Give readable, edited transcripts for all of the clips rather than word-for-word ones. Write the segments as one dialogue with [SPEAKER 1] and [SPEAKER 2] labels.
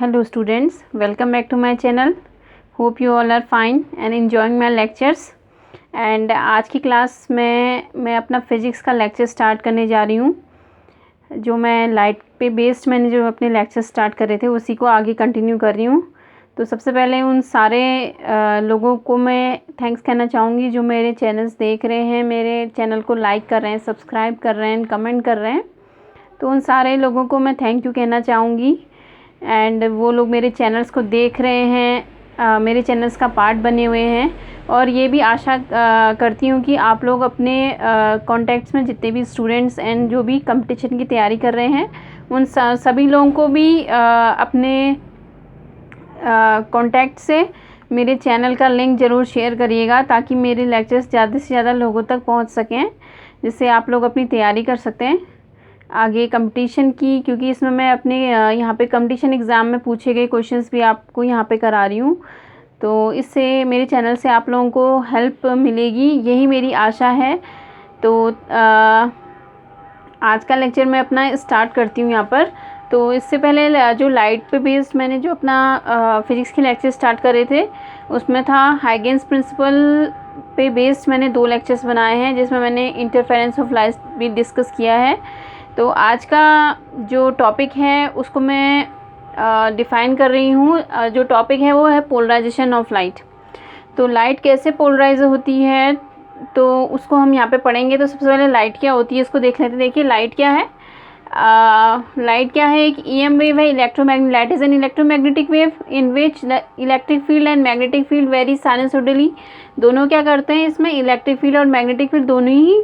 [SPEAKER 1] Hello students, welcome back to my channel. Hope you all are fine and enjoying my lectures. And आज की class में मैं अपना physics का lecture start करने जा रही हूँ. जो मैं लाइट पे बेस्ड मैंने जो अपने लेक्चर स्टार्ट करे थे उसी को आगे कंटिन्यू कर रही हूँ. तो सबसे पहले उन सारे लोगों को मैं थैंक्स कहना चाहूँगी जो मेरे चैनल्स देख रहे हैं, मेरे चैनल को लाइक कर रहे हैं, सब्सक्राइब कर रहे हैं, कमेंट कर रहे हैं. तो उन सारे लोगों को मैं थैंक यू कहना चाहूँगी. एंड वो लोग मेरे चैनल्स को देख रहे हैं, मेरे चैनल्स का पार्ट बने हुए हैं. और ये भी आशा करती हूँ कि आप लोग अपने कॉन्टैक्ट्स में जितने भी स्टूडेंट्स एंड जो भी कंपटीशन की तैयारी कर रहे हैं उन सभी लोगों को भी अपने कॉन्टैक्ट से मेरे चैनल का लिंक ज़रूर शेयर करिएगा ताकि मेरे लेक्चर्स ज़्यादा से ज़्यादा लोगों तक पहुँच सकें, जिससे आप लोग अपनी तैयारी कर सकते हैं आगे कंपटीशन की. क्योंकि इसमें मैं अपने यहाँ पे कंपटीशन एग्ज़ाम में पूछे गए क्वेश्चंस भी आपको यहाँ पे करा रही हूँ. तो इससे मेरे चैनल से आप लोगों को हेल्प मिलेगी, यही मेरी आशा है. तो आज का लेक्चर मैं अपना स्टार्ट करती हूँ यहाँ पर. तो इससे पहले जो लाइट पे बेस्ड मैंने जो अपना फिज़िक्स के लेक्चर स्टार्ट करे थे उसमें था हाइगेंस प्रिंसिपल पे बेस्ड मैंने 2 लेक्चर्स बनाए हैं जिसमें मैंने इंटरफेरेंस ऑफ लाइट भी डिस्कस किया है. तो आज का जो टॉपिक है उसको मैं डिफ़ाइन कर रही हूँ. जो टॉपिक है वो है पोलराइजेशन ऑफ लाइट. तो लाइट कैसे पोलराइज होती है तो उसको हम यहाँ पे पढ़ेंगे. तो सबसे पहले लाइट क्या होती है इसको देख लेते हैं. देखिए लाइट क्या है. लाइट क्या है, एक EM वेव है. Electromagnetic light is an electromagnetic wave in which the electric field and magnetic field vary sinusoidally. दोनों क्या करते हैं इसमें, इलेक्ट्रिक फील्ड और मैग्नेटिक फील्ड दोनों ही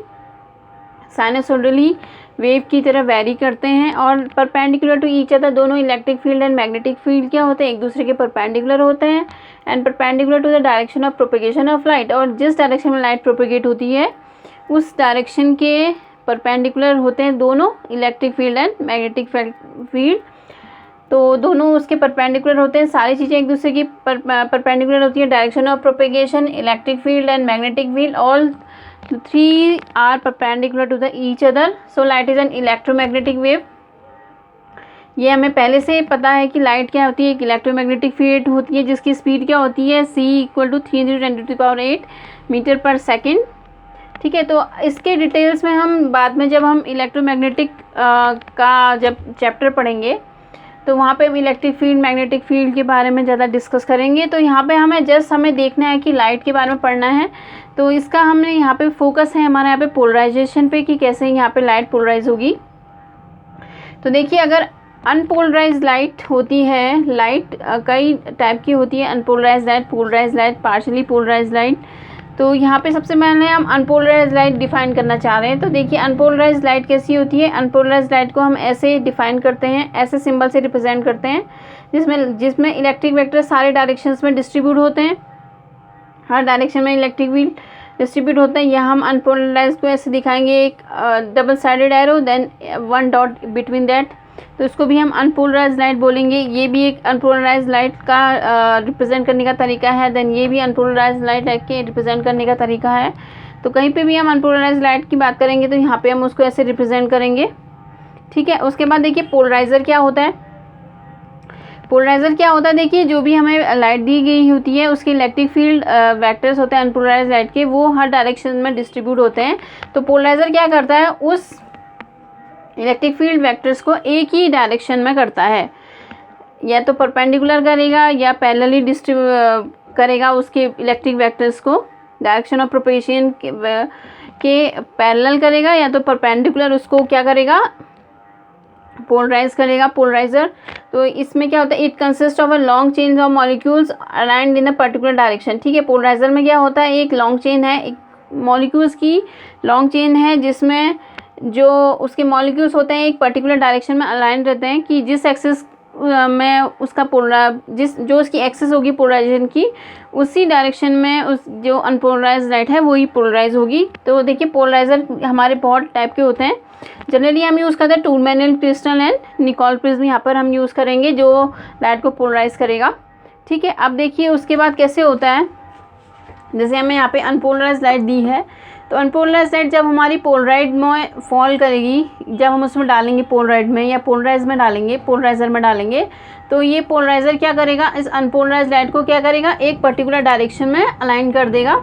[SPEAKER 1] साइनसॉइडली वेव की तरह वेरी करते हैं और परपेंडिकुलर टू ईच अदर. दोनों electric field and magnetic field क्या होते हैं, एक दूसरे के परपेंडिकुलर होते हैं and perpendicular to the direction of propagation of light. और जिस डायरेक्शन में लाइट प्रोपेगेट होती है उस डायरेक्शन के परपेंडिकुलर होते हैं दोनों electric field and magnetic field. तो दोनों उसके परपेंडिकुलर होते हैं. सारी चीज़ें एक दूसरे की परपेंडिकुलर होती है. Direction of propagation, electric field and magnetic field, all 3 are perpendicular to the each other. So light is an electromagnetic wave. ये हमें पहले से पता है कि लाइट क्या होती है, एक इलेक्ट्रोमैग्नेटिक फील्ड होती है जिसकी स्पीड क्या होती है c = 3×10⁸ मीटर पर सेकेंड. ठीक है. तो इसके डिटेल्स में हम बाद में जब हम इलेक्ट्रोमैग्नेटिक का जब चैप्टर पढ़ेंगे तो वहाँ पे हम इलेक्ट्रिक फील्ड मैग्नेटिक फील्ड के बारे में ज़्यादा डिस्कस करेंगे. तो यहाँ पे हमें देखना है कि लाइट के बारे में पढ़ना है. तो इसका हमने यहाँ पे फोकस है हमारा यहाँ पे पोलराइजेशन पे कि कैसे यहाँ पे लाइट पोलराइज होगी. तो देखिए अगर अनपोलराइज लाइट होती है, लाइट कई टाइप की होती है, unpolarize light, polarize light, partially polarize light. तो यहाँ पे सबसे पहले हम अनपोलराइज लाइट डिफ़ाइन करना चाह रहे हैं. तो देखिए अनपोलराइज लाइट कैसी होती है. अनपोलराइज लाइट को हम ऐसे डिफ़ाइन करते हैं, ऐसे सिंबल से रिप्रेजेंट करते हैं जिसमें इलेक्ट्रिक वेक्टर सारे डायरेक्शंस में डिस्ट्रीब्यूट होते हैं. हर डायरेक्शन में इलेक्ट्रिक फील्ड डिस्ट्रीब्यूट होते हैं. यहाँ हम अनपोलराइज को ऐसे दिखाएंगे, एक double sided arrow then 1 dot between that. तो इसको भी हम अनपोलराइज लाइट बोलेंगे. ये भी एक अनपोलराइज लाइट का रिप्रेजेंट करने का तरीका है. देन ये भी अनपोलराइज लाइट के रिप्रेजेंट करने का तरीका है. तो कहीं पे भी हम अनपोलराइज लाइट की बात करेंगे तो यहाँ पे हम उसको ऐसे रिप्रेजेंट करेंगे. ठीक है. उसके बाद देखिए पोलराइज़र क्या होता है. पोलराइज़र क्या होता है, देखिए जो भी हमें लाइट दी गई होती है उसके इलेक्ट्रिक फील्ड वेक्टर्स होते हैं अनपोलराइज लाइट के, वो हर डायरेक्शन में डिस्ट्रीब्यूट होते हैं. तो पोलराइज़र क्या करता है, उस इलेक्ट्रिक फील्ड वेक्टर्स को एक ही डायरेक्शन में करता है, या तो परपेंडिकुलर करेगा या पैरेलली करेगा उसके इलेक्ट्रिक वेक्टर्स को. डायरेक्शन ऑफ प्रोपेगेशन के पैरेलल करेगा या तो परपेंडिकुलर उसको क्या करेगा, पोलराइज करेगा पोलराइज़र. तो इसमें क्या होता है, it consist of a long chain of molecules aligned in a particular direction. ठीक है. पोलराइज़र में क्या होता है, एक लॉन्ग चेन है, एक मॉलिक्यूल्स की लॉन्ग चेन है जिसमें जो उसके मॉलिक्यूल्स होते हैं एक पर्टिकुलर डायरेक्शन में अलाइन रहते हैं कि जिस एक्सिस में उसका जो उसकी एक्सिस होगी पोलराइजेशन की, उसी डायरेक्शन में उस जो अनपोलराइज लाइट है वही पोलराइज होगी. तो देखिए पोलराइज़र हमारे बहुत टाइप के होते हैं. जनरली हम यूज़ करते हैं टूरमैनियल क्रिस्टल एंड निकोल प्रिज्म. यहाँ पर हम यूज़ करेंगे जो लाइट को पोलराइज करेगा. ठीक है. अब देखिए उसके बाद कैसे होता है, जैसे हमें यहाँ पे अनपोलराइज लाइट दी है तो अनपोलराइज लाइट जब हमारी पोलराइड में फॉल करेगी, जब हम उसमें डालेंगे पोलराइड में या पोलराइजर में डालेंगे, तो ये पोलराइज़र क्या करेगा, इस अनपोलराइज लाइट को क्या करेगा, एक पर्टिकुलर डायरेक्शन में अलाइन कर देगा।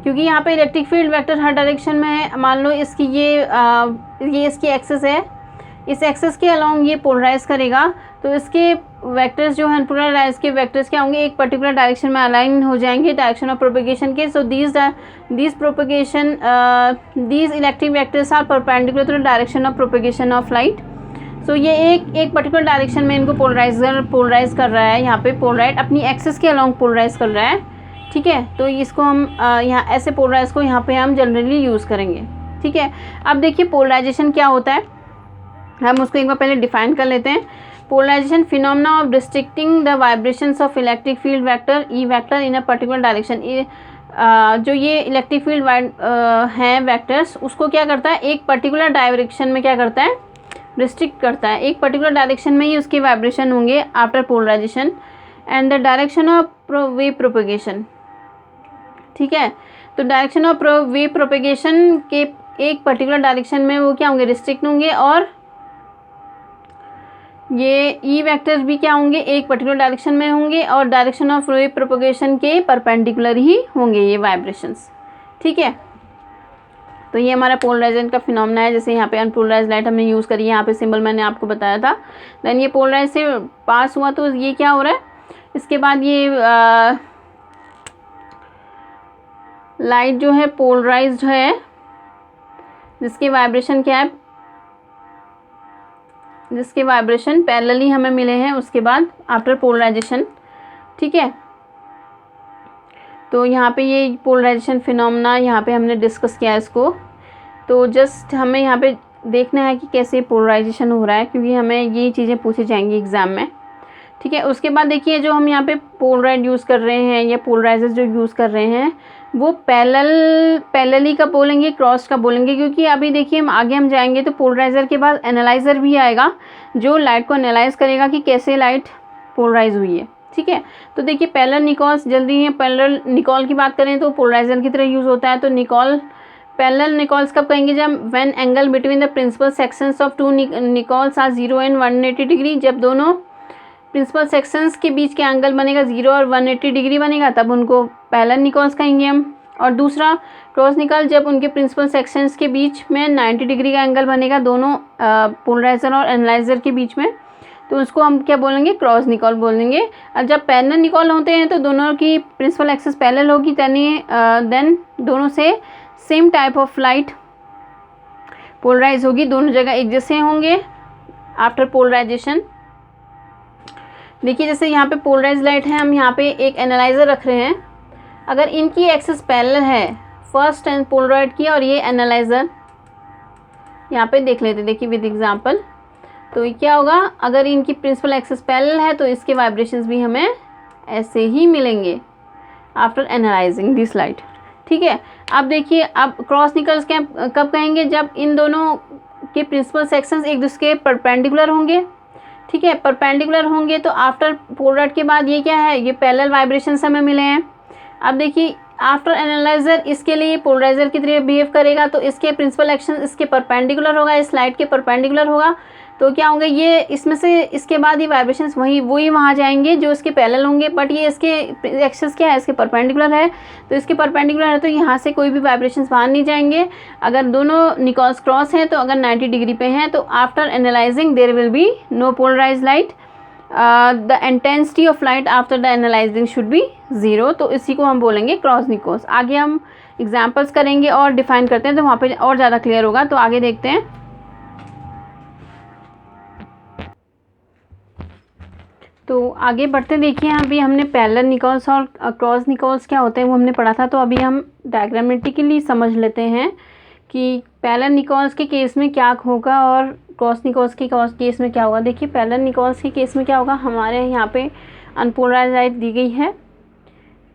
[SPEAKER 1] क्योंकि यहाँ पे इलेक्ट्रिक फील्ड वेक्टर हर डायरेक्शन में है। मान लो इसकी ये इसकी एक्सिस है, इस एक्सिस के अलोंग ये पोलराइज करेगा, तो इसके वेक्टर्स जो हैं पोलराइज के वेक्टर्स क्या होंगे, एक पर्टिकुलर डायरेक्शन में अलाइन हो जाएंगे डायरेक्शन ऑफ प्रोपेगेशन के। So these electric vectors are perpendicular to the direction of propagation of light. So ये एक पर्टिकुलर डायरेक्शन में इनको पोलराइज कर रहा है। यहाँ पे पोलराइड अपनी एक्सिस के अलोंग पोलराइज कर रहा है, ठीक है। तो इसको हम यहाँ ऐसे पोलराइज को यहाँ पे हम जनरली यूज़ करेंगे, ठीक है। अब देखिए पोलराइजेशन क्या होता है, हम उसको एक बार पहले डिफाइन कर लेते हैं। Polarization phenomena of restricting the vibrations of electric field vector E vector in a particular direction. जो ये इलेक्ट्रिक फील्ड हैं वेक्टर्स, उसको क्या करता है, एक पर्टिकुलर डायरेक्शन में क्या करता है, रिस्ट्रिक्ट करता है। एक पर्टिकुलर डायरेक्शन में ही उसके वाइब्रेशन होंगे after polarization and the direction of wave propagation, ठीक है। तो डायरेक्शन ऑफ वेव प्रोपेगेशन के एक पर्टिकुलर डायरेक्शन में वो क्या होंगे, रिस्ट्रिक्ट होंगे, और ये ई वेक्टर्स भी क्या होंगे, एक पर्टिकुलर डायरेक्शन में होंगे और डायरेक्शन ऑफ वेव प्रोपेगेशन के परपेंडिकुलर ही होंगे ये वाइब्रेशंस, ठीक है। तो ये हमारा पोलराइजेशन का फिनोमेना है। जैसे यहाँ पे अनपोलराइज लाइट हमने यूज़ करी है, यहाँ पे सिंबल मैंने आपको बताया था। देन ये पोलराइज से पास हुआ तो ये क्या हो रहा है, इसके बाद ये लाइट जो है पोलराइज्ड है, जिसके वाइब्रेशन क्या है, जिसके वाइब्रेशन पैरेलली हमें मिले हैं उसके बाद आफ्टर पोलराइजेशन, ठीक है। तो यहाँ पे ये पोलराइजेशन फिनोमेना यहाँ पे हमने डिस्कस किया इसको। तो जस्ट हमें यहाँ पे देखना है कि कैसे पोलराइजेशन हो रहा है, क्योंकि हमें ये चीज़ें पूछी जाएंगी एग्ज़ाम में, ठीक है। उसके बाद देखिए जो हम यहाँ पे पोलराइड यूज़ कर रहे हैं या पोलराइजर जो यूज़ कर रहे हैं वो पैरेलली का बोलेंगे, क्रॉस का बोलेंगे, क्योंकि अभी देखिए हम जाएंगे तो पोलराइज़र के बाद एनालाइज़र भी आएगा जो लाइट को एनालाइज करेगा कि कैसे लाइट पोलराइज हुई है, ठीक है। तो देखिए पैरेलल निकोल्स जल्दी है, पैरेलल निकोल की बात करें तो पोलराइजर की तरह यूज़ होता है। तो पैरेलल निकोल्स कब कहेंगे, जब when angle between the principal sections of two Nicols are 0 and 180 degree, जब दोनों प्रिंसिपल सेक्शंस के बीच के एंगल बनेगा 0 और 180 डिग्री बनेगा, तब उनको पैरेलल निकोल्स कहेंगे हम। और दूसरा क्रॉस निकल, जब उनके प्रिंसिपल सेक्शंस के बीच में 90 डिग्री का एंगल बनेगा दोनों पोलराइजर और एनालाइजर के बीच में, तो उसको हम क्या बोलेंगे, क्रॉस निकोल बोलेंगे। अब जब पैरेलल निकोल होते हैं तो दोनों की प्रिंसिपल एक्सिस पैरेलल होगी, देन दोनों से same type of light polarize होगी, दोनों जगह एक जैसे होंगे आफ्टर पोलराइजेशन। देखिए जैसे यहाँ पे पोलराइज लाइट है, हम यहाँ पे एक एनालाइजर रख रहे हैं, अगर इनकी एक्सिस पैरेलल है फर्स्ट एंड पोलराइड की और ये एनालाइजर, यहाँ पे देख लेते, देखिए विद एग्जांपल। तो ये क्या होगा, अगर इनकी प्रिंसिपल एक्सिस पैरेलल है तो इसके वाइब्रेशंस भी हमें ऐसे ही मिलेंगे आफ्टर एनालाइजिंग दिस लाइट, ठीक है। अब देखिए अब क्रॉस निकल्स कब कहेंगे, जब इन दोनों के प्रिंसिपल सेक्शंस एक दूसरे के परपेंडिकुलर होंगे, ठीक है। परपेंडिकुलर होंगे तो आफ्टर पोलराइड के बाद ये क्या है, ये पैरेलल वाइब्रेशंस हमें मिले हैं। अब देखिए आफ्टर एनालाइजर इसके लिए पोलराइजर की तरह बिहेव करेगा, तो इसके प्रिंसिपल एक्शन इसके परपेंडिकुलर होगा, इस लाइट के परपेंडिकुलर होगा, तो क्या होंगे ये इसमें से इसके बाद ये वाइब्रेशंस वही वहाँ जाएंगे जो इसके पैरेलल होंगे, बट ये इसके एक्सिस क्या है, इसके परपेंडिकुलर है, तो इसके परपेंडिकुलर है तो यहाँ से कोई भी वाइब्रेशंस बाहर नहीं जाएंगे। अगर दोनों निकोल्स क्रॉस हैं तो अगर 90 डिग्री पे हैं तो after analyzing there will be no polarize light, the intensity of light after the analyzing should be 0, तो इसी को हम बोलेंगे क्रॉस निकोल्स। आगे हम एग्जाम्पल्स करेंगे और डिफाइन करते हैं तो वहाँ पे और ज़्यादा क्लियर होगा। तो आगे देखते हैं। तो आगे बढ़ते देखिए, अभी हमने पैरेलल निकोल्स और क्रॉस निकोल्स क्या होते हैं वो हमने पढ़ा था, तो अभी हम डायग्रामेटिकली समझ लेते हैं कि पैरेलल निकोल्स के केस में क्या होगा और क्रॉस निकोल्स के केस में क्या होगा। देखिए पैरेलल निकोल्स के केस में क्या होगा, हमारे यहाँ पे अनपोलराइज लाइट दी गई है,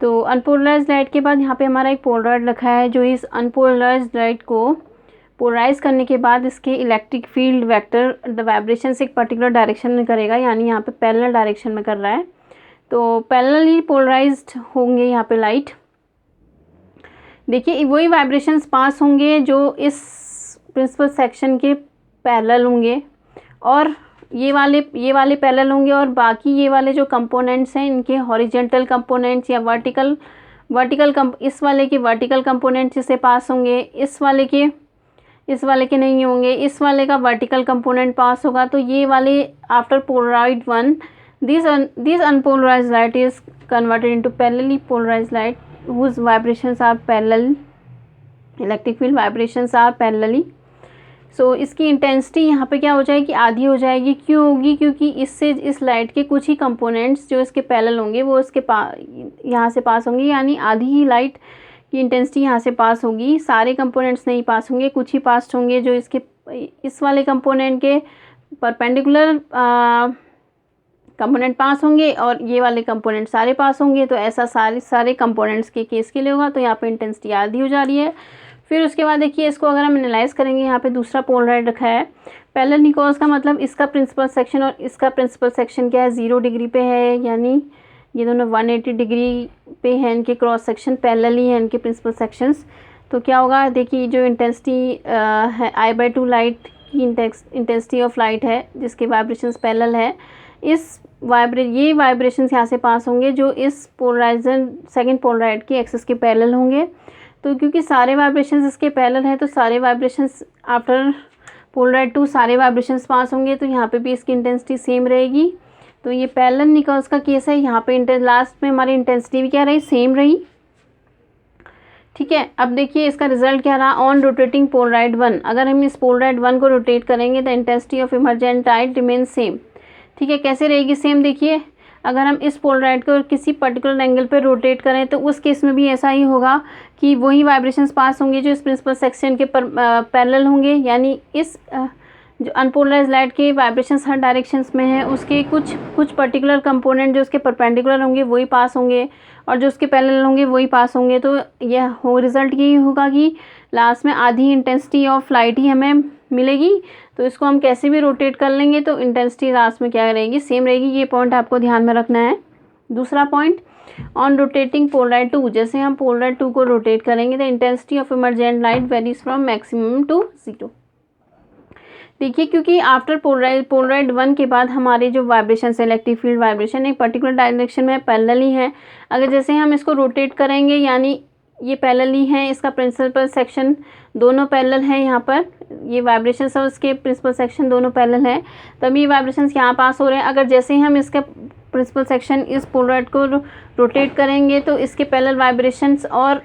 [SPEAKER 1] तो अनपोलराइज लाइट के बाद यहाँ पे हमारा एक पोलराइड रखा है जो इस अनपोलराइज लाइट को पोलराइज करने के बाद इसके electric field vector the vibration से एक पर्टिकुलर डायरेक्शन में करेगा, यानी यहाँ पे पैरेलल डायरेक्शन में कर रहा है, तो पैरेलली पोलराइज्ड होंगे यहाँ पे लाइट। देखिए वही वाइब्रेशंस पास होंगे जो इस प्रिंसिपल सेक्शन के पैरेलल होंगे, और ये वाले पैरेलल होंगे, और बाकी ये वाले जो कंपोनेंट्स हैं इनके हॉरिजेंटल कंपोनेंट्स या इस वाले के वर्टिकल कंपोनेंट्स इससे पास होंगे, इस वाले के नहीं होंगे, इस वाले का वर्टिकल कंपोनेंट पास होगा। तो ये वाले after polaroid one this unpolarized light is converted into parallelly polarized light whose vibrations are parallel, electric field vibrations are parallelly। So इसकी इंटेंसिटी यहाँ पे क्या हो जाएगी, आधी हो जाएगी। क्यों होगी, क्योंकि इससे इस लाइट के कुछ ही कंपोनेंट्स जो इसके पैरेलल होंगे वो इसके यहाँ से पास होंगे, यानी आधी ही लाइट की इंटेंसिटी यहाँ से पास होगी। सारे कंपोनेंट्स नहीं पास होंगे, कुछ ही पास होंगे जो इस वाले कंपोनेंट के परपेंडिकुलर कंपोनेंट पास होंगे, और ये वाले कंपोनेंट सारे पास होंगे। तो ऐसा सारे कंपोनेंट्स के केस के लिए होगा। तो यहाँ पे इंटेंसिटी आधी हो जा रही है। फिर उसके बाद देखिए इसको अगर हम एनालाइज करेंगे, यहाँ पे दूसरा पोलराइड रखा है। पैरेलल निकोस का मतलब इसका प्रिंसिपल सेक्शन और इसका प्रिंसिपल सेक्शन क्या है, 0 डिग्री पे है, यानी ये दोनों 180 डिग्री पे है। इनके क्रॉस सेक्शन पैरेलली है, इनके प्रिंसिपल सेक्शंस। तो क्या होगा, देखिए जो इंटेंसिटी है I/2 लाइट की इंटेंसिटी ऑफ लाइट है जिसके वाइब्रेशंस पैरेलल है, ये वाइब्रेशंस यहाँ से पास होंगे जो इस पोलराइजन सेकंड पोलराइड की एक्सिस के पैरेलल होंगे। तो क्योंकि सारे वाइब्रेशंस इसके पैरेलल हैं तो सारे वाइब्रेशंस आफ्टर पोलराइड 2 सारे वाइब्रेशंस पास होंगे। तो यहाँ पे भी इसकी इंटेंसिटी सेम रहेगी। तो ये पैरेलल निकोस का केस है। यहाँ पे लास्ट में हमारी इंटेंसिटी भी क्या रही, सेम रही। ठीक है, अब देखिए इसका रिजल्ट क्या रहा। ऑन रोटेटिंग पोलराइड 1, अगर हम इस पोलराइड 1 को रोटेट करेंगे the intensity of emergent light remain same. ठीक है, कैसे रहेगी सेम, देखिए अगर हम इस पोलराइड को किसी पर्टिकुलर एंगल पर रोटेट करें तो उस केस में भी ऐसा ही होगा कि वही वाइब्रेशंस पास होंगे जो इस प्रिंसिपल सेक्शन के पैरेलल होंगे, यानी इस जो अनपोलराइज्ड लाइट के वाइब्रेशंस हर डायरेक्शंस में है उसके कुछ पर्टिकुलर कंपोनेंट जो उसके परपेंडिकुलर होंगे वही पास होंगे, और जो उसके पैरेलल होंगे वही पास होंगे। तो यह रिज़ल्ट यही होगा कि लास्ट में आधी इंटेंसिटी ऑफ लाइट ही हमें मिलेगी। तो इसको हम कैसे भी रोटेट कर लेंगे तो इंटेंसिटी लास्ट में क्या रहेगी, सेम रहेगी। ये पॉइंट आपको ध्यान में रखना है। दूसरा पॉइंट, ऑन रोटेटिंग पोलराइड 2, जैसे हम पोलराइड 2 को रोटेट करेंगे the intensity of emergent light varies from maximum to 0। देखिए क्योंकि आफ्टर पोलराइड 1 के बाद हमारे जो वाइब्रेशन इलेक्ट्रिक फील्ड वाइब्रेशन एक पर्टिकुलर डायरेक्शन में पैरेलल ही है। अगर जैसे हम इसको रोटेट करेंगे, यानी ये पैरेलल ही है, इसका प्रिंसिपल सेक्शन दोनों पैरेलल है, यहाँ पर ये वाइब्रेशंस और इसके प्रिंसिपल सेक्शन दोनों पैरेलल है, तभी ये वाइब्रेशंस यहाँ पास हो रहे हैं। अगर जैसे ही हम इसका प्रिंसिपल सेक्शन इस पोलराइड को रोटेट करेंगे तो इसके पैरेलल वाइब्रेशंस और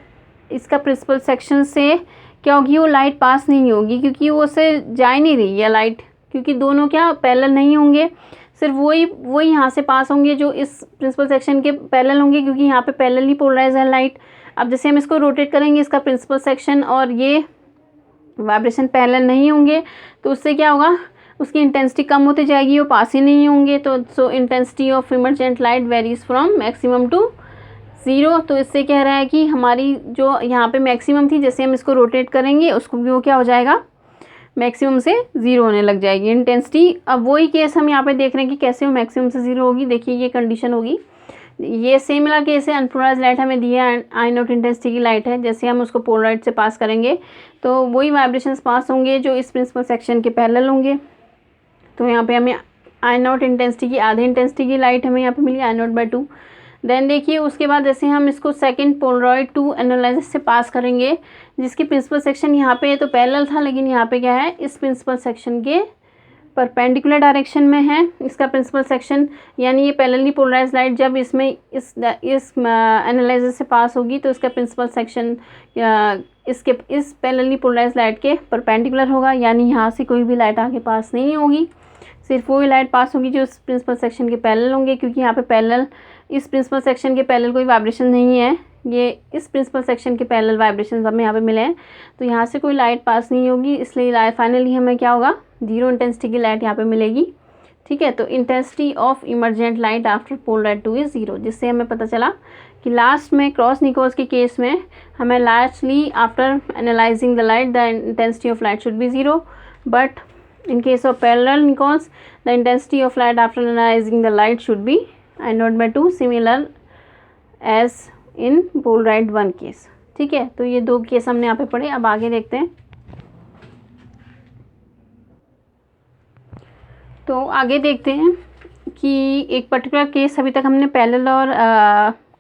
[SPEAKER 1] इसका प्रिंसिपल सेक्शन से क्या होगी, वो लाइट पास नहीं होगी, क्योंकि वो उससे जा ही नहीं रही है लाइट, क्योंकि दोनों क्या पैरेलल नहीं होंगे, सिर्फ वही यहाँ से पास होंगे जो इस प्रिंसिपल सेक्शन के पैरेलल होंगे, क्योंकि यहाँ पे पैरेलली पोलराइज है लाइट। अब जैसे हम इसको रोटेट करेंगे, इसका प्रिंसिपल सेक्शन और ये वाइब्रेशन पैरेलल नहीं होंगे, तो उससे क्या होगा, उसकी इंटेंसिटी कम होती जाएगी, वो पास ही नहीं होंगे। तो so intensity of emergent light varies from maximum to 0। तो इससे कह रहा है कि हमारी जो यहाँ पे मैक्सिमम थी, जैसे हम इसको रोटेट करेंगे उसको भी वो क्या हो जाएगा, मैक्सिमम से 0 होने लग जाएगी इंटेंसिटी। अब वही केस हम यहाँ पे देख रहे हैं कि कैसे वो मैक्सिमम से 0 होगी। देखिए ये कंडीशन होगी, ये सिमिलर केस है। अनपोलराइज्ड लाइट हमें दिया है, I0 इंटेंसिटी की लाइट है, जैसे हम उसको पोलराइड से पास करेंगे तो वही वाइब्रेशंस पास होंगे जो इस प्रिंसिपल सेक्शन के पैरेलल होंगे। तो यहाँ पे हमें I0 इंटेंसिटी की आधी इंटेंसिटी की लाइट हमें यहाँ पे मिली I0/2। देन देखिए उसके बाद जैसे हम इसको सेकंड पोलराइड 2 एनालिसिस से पास करेंगे, जिसकी प्रिंसिपल सेक्शन यहाँ पे तो पैरेलल था, लेकिन यहाँ पे क्या है, इस प्रिंसिपल सेक्शन के परपेंडिकुलर डायरेक्शन में है इसका प्रिंसिपल सेक्शन, यानी ये पैरेलली पोलराइज्ड लाइट जब इस एनालिसिस से पास होगी तो इसका प्रिंसिपल सेक्शन इस पैरेलली पोलराइज्ड लाइट के परपेंडिकुलर होगा, यानी यहाँ से कोई भी लाइट आगे पास नहीं होगी, सिर्फ वही लाइट पास होगी जो इस प्रिंसिपल सेक्शन के पैरेलल होंगे, क्योंकि यहाँ पे पैरेलल इस प्रिंसिपल सेक्शन के पैरेलल कोई वाइब्रेशन नहीं है, ये इस प्रिंसिपल सेक्शन के पैरेलल वाइब्रेशन हमें यहाँ पे मिले हैं, तो यहाँ से कोई लाइट पास नहीं होगी, इसलिए फाइनली हमें क्या होगा, 0 इंटेंसिटी की लाइट यहाँ पे मिलेगी। ठीक है, तो intensity of emergent light after Polaroid 2 is 0, जिससे हमें पता चला कि लास्ट में क्रॉस निकोस के केस में हमें lastly after analyzing the light the intensity of light should be 0, but in case of parallel Nikon's the intensity of light after analyzing the light should be I0/2, similar as in polaride 1 case। ठीक है, तो ये 2 case हमने यहाँ पे पढ़े। अब आगे देखते हैं। तो आगे देखते हैं कि एक पर्टिकुलर केस अभी तक हमने पैरेलल और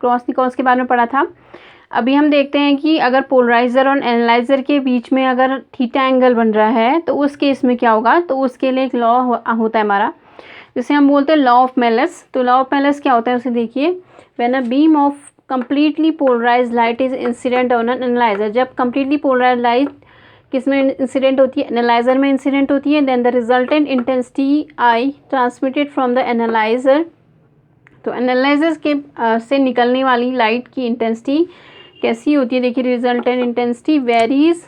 [SPEAKER 1] क्रॉस निकॉल्स के बारे में पढ़ा था। अभी हम देखते हैं कि अगर पोलराइज़र और एनालाइज़र के बीच में अगर थीटा एंगल बन रहा है तो उस केस में क्या होगा। तो उसके लिए एक लॉ होता है हमारा, जिसे हम बोलते हैं लॉ ऑफ मेलस। तो लॉ ऑफ मेलस क्या होता है उसे देखिए। When a beam of completely polarized light is incident on an analyzer, जब कंप्लीटली पोलराइज्ड लाइट किस में इंसिडेंट होती है, एनालाइज़र में इंसिडेंट होती है, then the resultant intensity I transmitted from the analyzer. तो एनालाइज़र के से निकलने वाली लाइट की इंटेंसिटी कैसी होती है, देखिए resultant intensity varies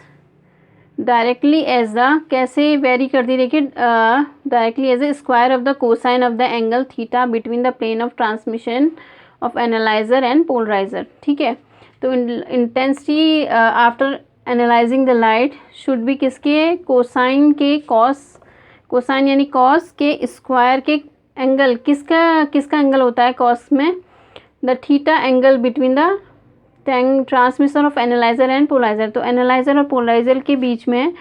[SPEAKER 1] directly as the, कैसे वेरी करती है, देखिए directly as a square of the cosine of the angle theta between the plane of transmission of analyzer and polarizer. ठीक है, तो intensity after analyzing the light should be किसके, cosine के, cosine यानी कॉस के स्क्वायर के angle, किसका angle होता है कॉस में, the theta angle between the transmission of analyzer and polariser. तो एनालाइज़र और पोलराइज़र के बीच में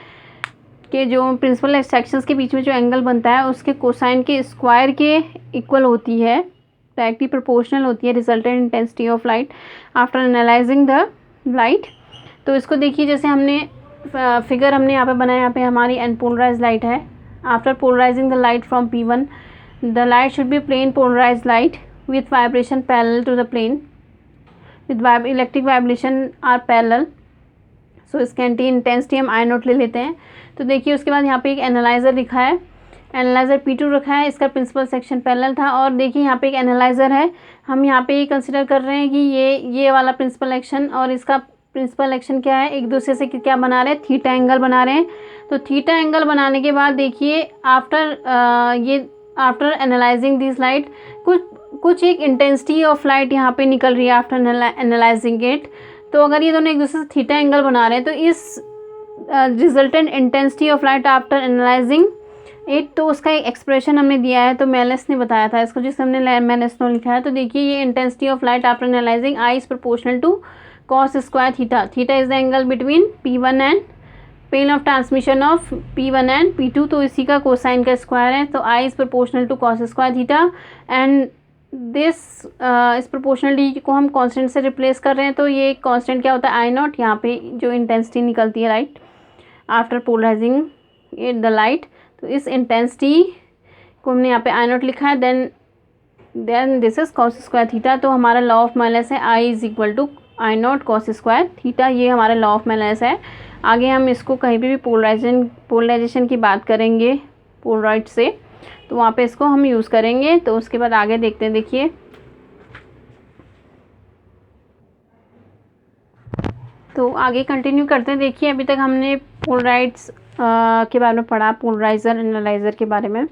[SPEAKER 1] के जो प्रिंसिपल सेक्शंस के बीच में जो एंगल बनता है उसके कोसाइन के स्क्वायर के इक्वल होती है, डायरेक्टली प्रोपोर्शनल होती है resultant intensity of light after analyzing the light. तो इसको देखिए, जैसे हमने फिगर हमने यहाँ पे बनाया, यहाँ पे हमारी अनपोलराइज लाइट है। After polarising the light from P1 the light should be plane polarised light with vibration parallel to the plane with electric vibration are parallel. So इसके एंटी इंटेंसिटी हम I0 ले लेते हैं। तो देखिए उसके बाद यहाँ पे एक एनालाइज़र लिखा है, एनालाइज़र P2 रखा है, इसका प्रिंसिपल सेक्शन पैरेलल था। और देखिए यहाँ पे एक एनालाइज़र है, हम यहाँ पे ये कंसिडर कर रहे हैं कि ये वाला प्रिंसिपल एक्शन और इसका प्रिंसिपल एक्शन क्या है, एक दूसरे से क्या बना रहे हैं, थीटा एंगल बना रहे हैं। तो थीटा एंगल बनाने के बाद देखिए आफ्टर एनालाइजिंग दिस लाइट कुछ एक इंटेंसिटी ऑफ लाइट यहाँ पे निकल रही है आफ्टर एनालाइजिंग इट। तो अगर ये दोनों एक दूसरे से थीटा एंगल बना रहे हैं तो इस resultant intensity of light after analysing it, तो उसका एक एक्सप्रेशन हमने दिया है। तो मेलस ने बताया था इसको, जिससे हमने मेलस ने लिखा है। तो देखिए ये intensity of light after analyzing I is proportional to cos square theta. Theta is the angle between P1 and plane of transmission of P1 and P2, तो इसी का कोसाइन का स्क्वायर है। तो I is proportional to cos square theta and this इस proportional डी को हम कांस्टेंट से रिप्लेस कर रहे हैं। तो ये कांस्टेंट क्या होता है, I0, यहाँ पे जो इंटेंसिटी निकलती है light after polarising the light. तो इस इंटेंसिटी को हमने यहाँ पे I0 लिखा है। Then this is cos square theta. तो हमारा लॉ ऑफ मेलस है I is equal to I0 cos square theta, ये हमारा लॉ ऑफ मेलस है। आगे हम इसको कहीं पे भी पोलराइजेशन की बात करेंगे पोलराइड से, तो वहाँ पे इसको हम यूज़ करेंगे। तो उसके बाद आगे देखते हैं। देखिए तो आगे कंटिन्यू करते हैं। देखिए अभी तक हमने पोलराइड्स के बारे में पढ़ा, पोलराइज़र एनालाइज़र के बारे में।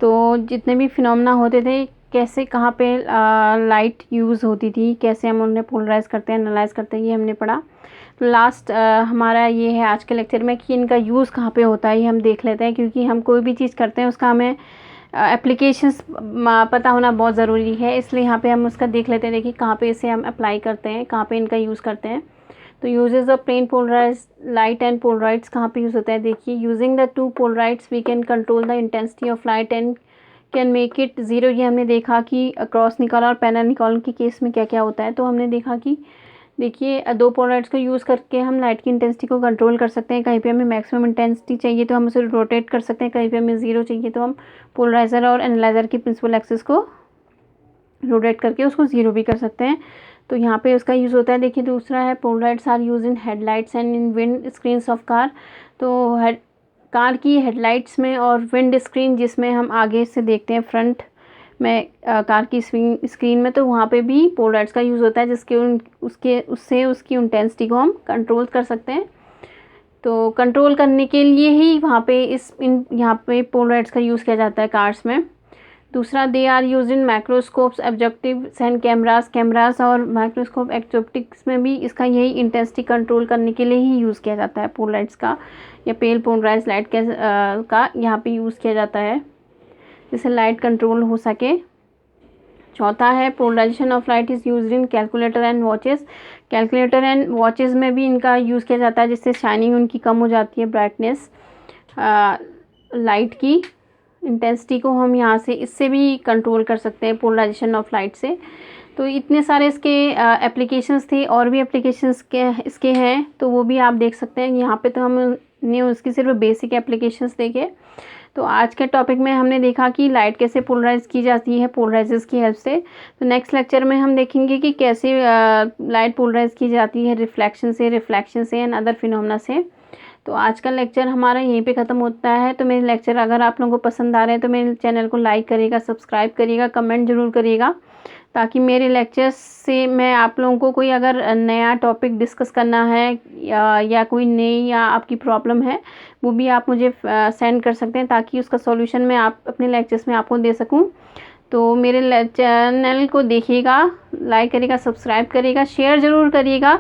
[SPEAKER 1] तो जितने भी फिनोमेना होते थे, कैसे कहाँ पे लाइट यूज़ होती थी, कैसे हम उन्हें पोलराइज़ करते हैं, एनालाइज़ करते हैं, ये हमने पढ़ा। तो लास्ट हमारा ये है आज के लेक्चर में कि इनका यूज़ कहाँ पे होता है, ये हम देख लेते हैं। क्योंकि हम कोई भी चीज़ करते हैं उसका हमें एप्लीकेशंस पता होना बहुत ज़रूरी है, इसलिए यहाँ पे हम उसका देख लेते हैं। देखिए कहाँ पे इसे हम अप्लाई करते हैं, कहाँ पे इनका यूज़ करते हैं। तो uses of plane polarised light and polaroids कहाँ पे यूज़ होता है। देखिए using the two polaroids we can control the intensity of light and can make it zero. ये हमने देखा कि क्रॉस निकाला और पैरेलल निकाल के केस में क्या क्या होता है। तो हमने देखा कि देखिए दो पोलराइड्स को यूज़ करके हम लाइट की इंटेंसिटी को कंट्रोल कर सकते हैं। कहीं पे हमें मैक्सिमम इंटेंसिटी चाहिए तो हम उसे रोटेट कर सकते हैं, कहीं पे हमें ज़ीरो चाहिए तो हम पोलराइज़र और एनालाइज़र की प्रिंसिपल एक्सिस को रोटेट करके उसको ज़ीरो भी कर सकते हैं। तो यहाँ पे उसका यूज़ होता है। देखिए दूसरा है polaroids are use in headlights and in windscreens of car. तो कार की हेडलाइट्स में और विंड स्क्रीन जिसमें हम आगे से देखते हैं फ्रंट में कार की स्क्रीन में, तो वहाँ पे भी पोलराइड्स का यूज़ होता है, उससे उसकी इंटेंसिटी को हम कंट्रोल कर सकते हैं। तो कंट्रोल करने के लिए ही वहाँ पे यहाँ पे पोलराइड्स का यूज़ किया जाता है कार्स में। दूसरा they are use in microscopes objectives and cameras और माइक्रोस्कोप ऑब्जेक्टिव्स में भी इसका यही इंटेंसिटी कंट्रोल करने के लिए ही यूज़ किया जाता है पोलराइड्स का, या पेल पोलराइज लाइट का यहाँ पे यूज़ किया जाता है, जिससे लाइट कंट्रोल हो सके, चौथा है polarization of light is used in calculator and watches. Calculator and watches में भी इनका यूज़ किया जाता है, जिससे शाइनिंग उनकी कम हो जाती है, ब्राइटनेस लाइट की इंटेंसिटी को हम यहाँ से इससे भी कंट्रोल कर सकते हैं पोलराइजेशन ऑफ लाइट से। तो इतने सारे इसके एप्लीकेशंस थे, और भी एप्लीकेशंस के इसके हैं, तो वो भी आप देख सकते हैं। यहाँ पे तो हमने उसकी सिर्फ बेसिक एप्लीकेशंस देखे। तो आज के टॉपिक में हमने देखा कि लाइट कैसे पोलराइज की जाती है पोलराइजर्स की हेल्प से। तो नेक्स्ट लेक्चर में हम देखेंगे कि कैसे लाइट पोलराइज की जाती है रिफ्लेक्शन से एंड अदर फिनोमेना से। तो आज का लेक्चर हमारा यहीं पे ख़त्म होता है। तो मेरे लेक्चर अगर आप लोगों को पसंद आ रहे हैं तो मेरे चैनल को लाइक करिएगा, सब्सक्राइब करिएगा, कमेंट ज़रूर करिएगा, ताकि मेरे लेक्चर्स से मैं आप लोगों को कोई अगर नया टॉपिक डिस्कस करना है या कोई नई या आपकी प्रॉब्लम है, वो भी आप मुझे सेंड कर सकते हैं, ताकि उसका सॉल्यूशन मैं आप अपने लेक्चर्स में आपको दे सकूं। तो मेरे चैनल को देखिएगा, लाइक करिएगा, सब्सक्राइब करिएगा, शेयर ज़रूर करिएगा,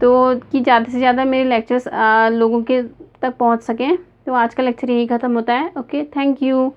[SPEAKER 1] तो कि ज़्यादा से ज़्यादा मेरे लेक्चर्स लोगों के तक पहुंच सकें। तो आज का लेक्चर यही ख़त्म होता है। Okay, thank you.